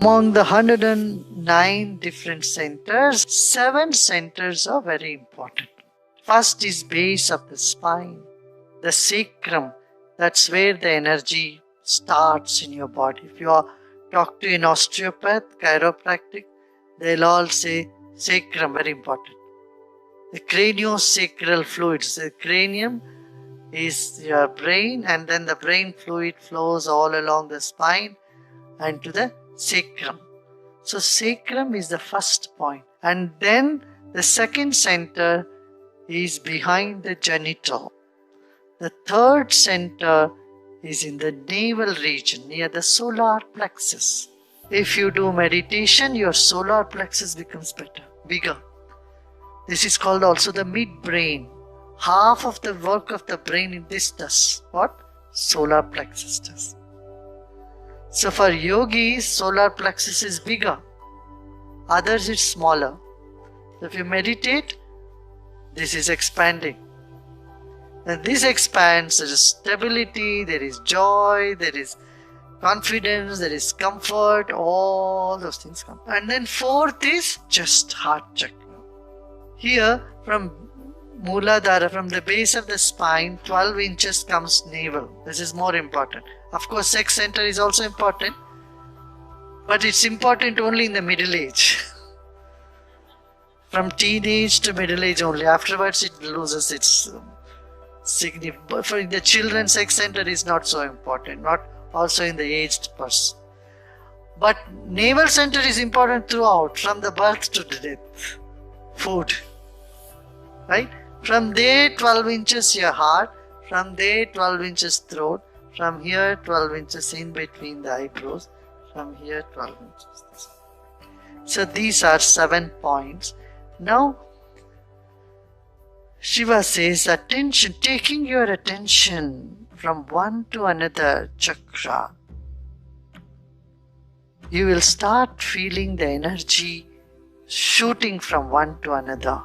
Among the 109 different centers, 7 centers are very important. First is base of the spine, the sacrum. That's where the energy starts in your body. If you talk to an osteopath, chiropractic, they'll all say sacrum, very important. The craniosacral fluids, the cranium is your brain, and then the brain fluid flows all along the spine and to the sacrum. So sacrum is the first point. And then the second center is behind the genital. The third center is in the navel region near the solar plexus. If you do meditation, your solar plexus becomes bigger. This is called also the midbrain. Half of the work of the brain in this does what? Solar plexus does. So for yogis, solar plexus is bigger. Others it's smaller. So if you meditate, this is expanding. And this expands, there is stability, there is joy, there is confidence, there is comfort, all those things come. And then fourth is just heart chakra. Here from Mooladhara, from the base of the spine, 12 inches comes navel. This is more important. Of course, sex center is also important, but it's important only in the middle age. From teenage to middle age only. Afterwards, it loses its significance. But for the children, sex center is not so important, not also in the aged person. But navel center is important throughout, from the birth to the death. Food. Right? From there 12 inches your heart, from there 12 inches throat, from here 12 inches in between the eyebrows, from here 12 inches. So these are 7 points. Now Shiva says attention, taking your attention from one to another chakra, you will start feeling the energy shooting from one to another.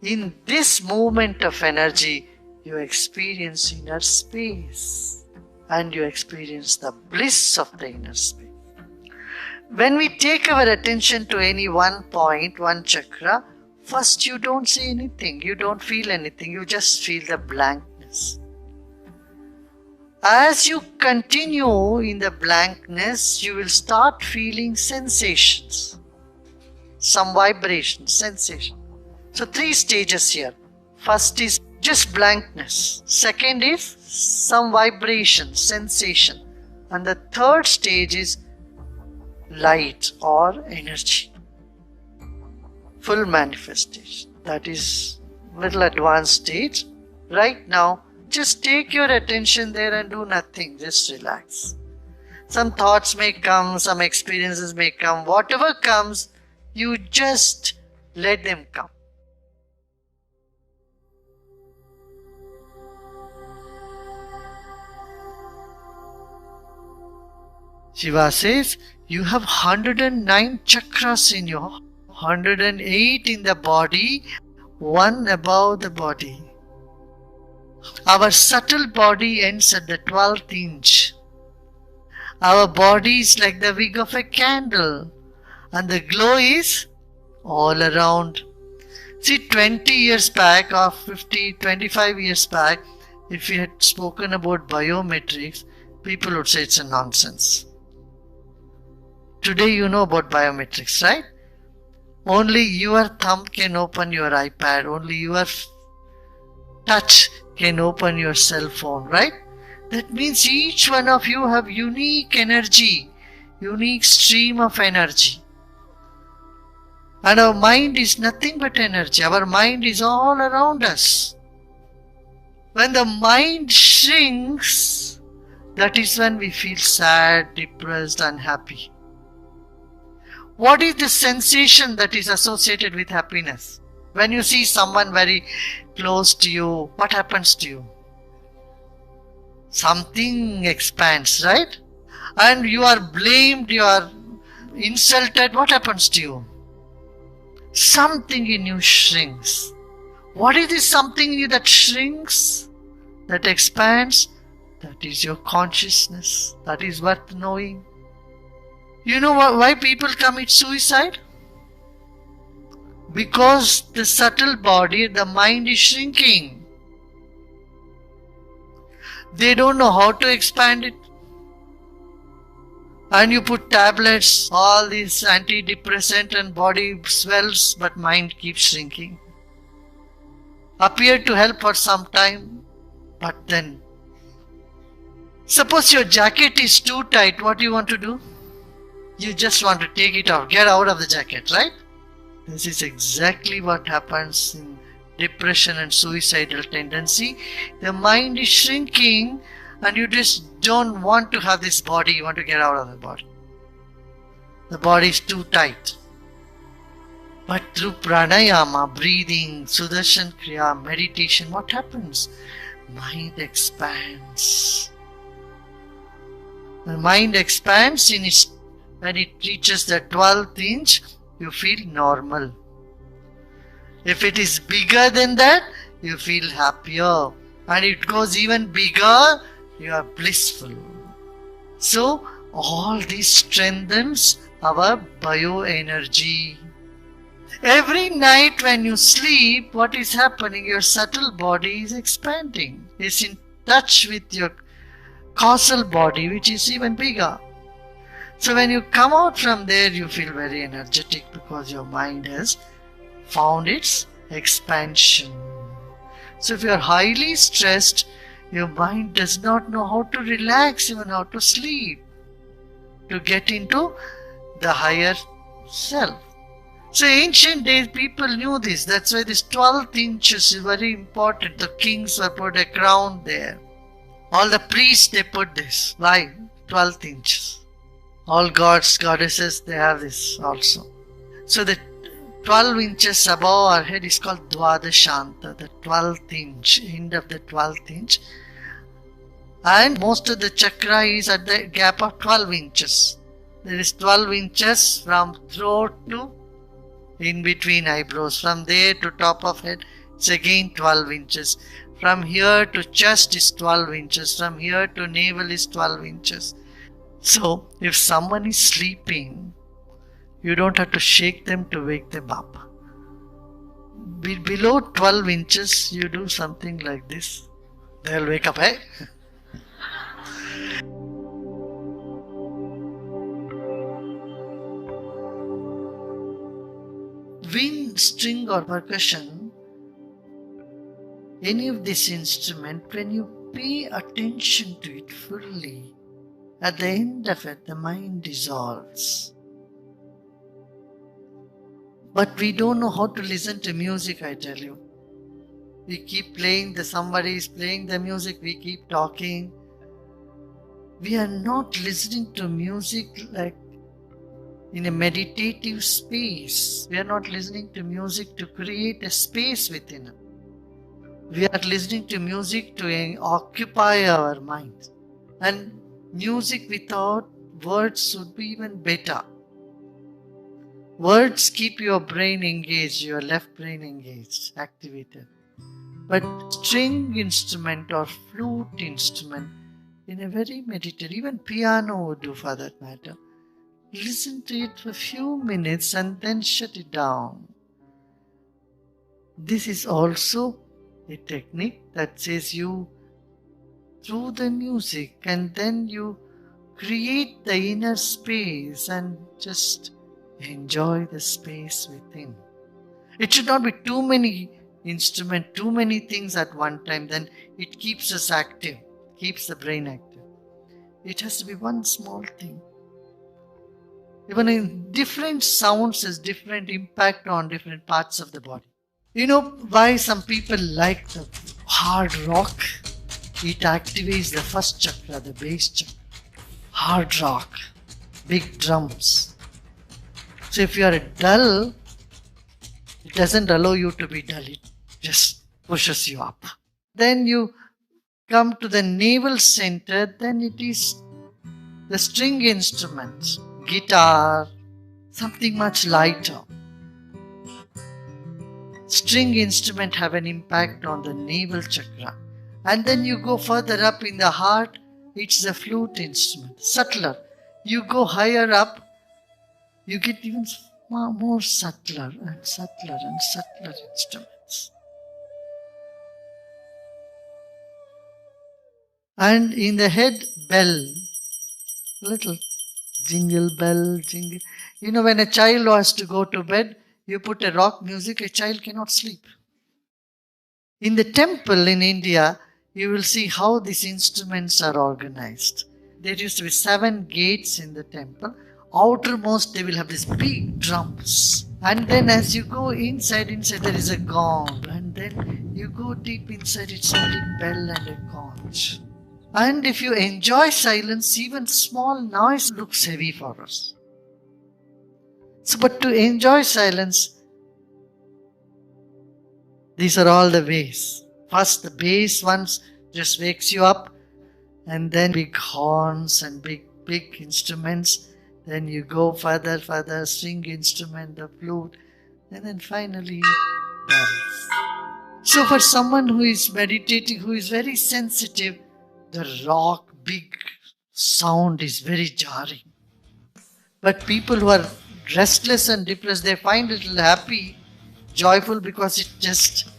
In this movement of energy, you experience inner space and you experience the bliss of the inner space. When we take our attention to any one point, one chakra, first you don't see anything, you don't feel anything, you just feel the blankness. As you continue in the blankness, you will start feeling sensations, some vibrations, sensation. So 3 stages here. First is just blankness. Second is some vibration, sensation. And the third stage is light or energy. Full manifestation. That is little advanced stage. Right now, just take your attention there and do nothing. Just relax. Some thoughts may come, some experiences may come. Whatever comes, you just let them come. Shiva says, you have 109 chakras in you, 108 in the body, 1 above the body. Our subtle body ends at the 12th inch. Our body is like the wick of a candle, and the glow is all around. See, 20 years back or 50, 25 years back, if we had spoken about biometrics, people would say it's a nonsense. Today you know about biometrics, right? Only your thumb can open your iPad. Only your touch can open your cell phone, right? That means each one of you have unique energy, unique stream of energy. And our mind is nothing but energy. Our mind is all around us. When the mind shrinks, that is when we feel sad, depressed, unhappy. What is the sensation that is associated with happiness? When you see someone very close to you, what happens to you? Something expands, right? And you are blamed, you are insulted, what happens to you? Something in you shrinks. What is this something in you that shrinks, that expands? That is your consciousness. That is worth knowing. You know why people commit suicide? Because the subtle body, the mind is shrinking. They don't know how to expand it. And you put tablets, all these antidepressant and body swells, but mind keeps shrinking. Appear to help for some time, but then suppose your jacket is too tight, what do you want to do? You just want to take it off, get out of the jacket, right? This is exactly what happens in depression and suicidal tendency. The mind is shrinking and you just don't want to have this body, you want to get out of the body. The body is too tight. But through pranayama, breathing, sudarshan kriya, meditation, what happens? Mind expands. The mind expands when it reaches the 12th inch, you feel normal. If it is bigger than that, you feel happier. And it goes even bigger, you are blissful. So, all this strengthens our bioenergy. Every night when you sleep, what is happening? Your subtle body is expanding. It's in touch with your causal body, which is even bigger. So when you come out from there, you feel very energetic because your mind has found its expansion. So if you are highly stressed, your mind does not know how to relax, even how to sleep, to get into the higher self. So ancient days people knew this. That's why this 12 inches is very important. The kings were put a crown there. All the priests, they put this. Why? 12 inches. All gods, goddesses, they have this also. So the 12 inches above our head is called Dwadashanta, the 12th inch, end of the 12th inch. And most of the chakra is at the gap of 12 inches. There is 12 inches from throat to in between eyebrows. From there to top of head, it's again 12 inches. From here to chest is 12 inches. From here to navel is 12 inches. So, if someone is sleeping, you don't have to shake them to wake them up. Below 12 inches, you do something like this. They'll wake up, eh? Wind, string or percussion, any of this instrument, when you pay attention to it fully, at the end of it, the mind dissolves. But we don't know how to listen to music, I tell you. We keep playing, somebody is playing the music, we keep talking. We are not listening to music like in a meditative space. We are not listening to music to create a space within it. We are listening to music to occupy our mind. And music without words would be even better. Words keep your brain engaged, your left brain engaged, activated. But string instrument or flute instrument, in a very meditative, even piano would do for that matter. Listen to it for a few minutes and then shut it down. This is also a technique that says you through the music and then you create the inner space and just enjoy the space within. It should not be too many instruments, too many things at one time, then it keeps us active, keeps the brain active. It has to be one small thing. Even in different sounds has different impact on different parts of the body. You know why some people like the hard rock? It activates the first chakra, the base chakra. Hard rock, big drums. So if you are dull, it doesn't allow you to be dull. It just pushes you up. Then you come to the navel center, then it is the string instruments. Guitar, something much lighter. String instruments have an impact on the navel chakra. And then you go further up in the heart, it's the flute instrument, subtler. You go higher up, you get even more subtler and subtler and subtler instruments. And in the head, bell, little jingle bell, jingle. When a child wants to go to bed, you put a rock music, a child cannot sleep. In the temple in India, you will see how these instruments are organized. There used to be 7 gates in the temple. Outermost, they will have these big drums. And then as you go inside there is a gong. And then you go deep inside, it's only bell and a conch. And if you enjoy silence, even small noise looks heavy for us. But to enjoy silence, these are all the ways. First, the bass ones just wakes you up, and then big horns and big instruments. Then you go further, string instrument, the flute, and then finally bells. So for someone who is meditating, who is very sensitive, the rock big sound is very jarring. But people who are restless and depressed, they find it happy, joyful, because it just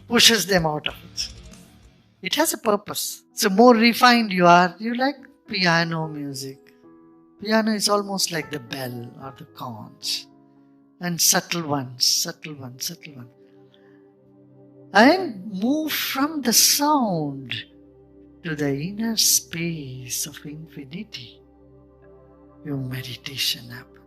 pushes them out of it. It has a purpose. So more refined you are, you like piano music. Piano is almost like the bell or the conch. And subtle ones. And move from the sound to the inner space of infinity. Your meditation happens.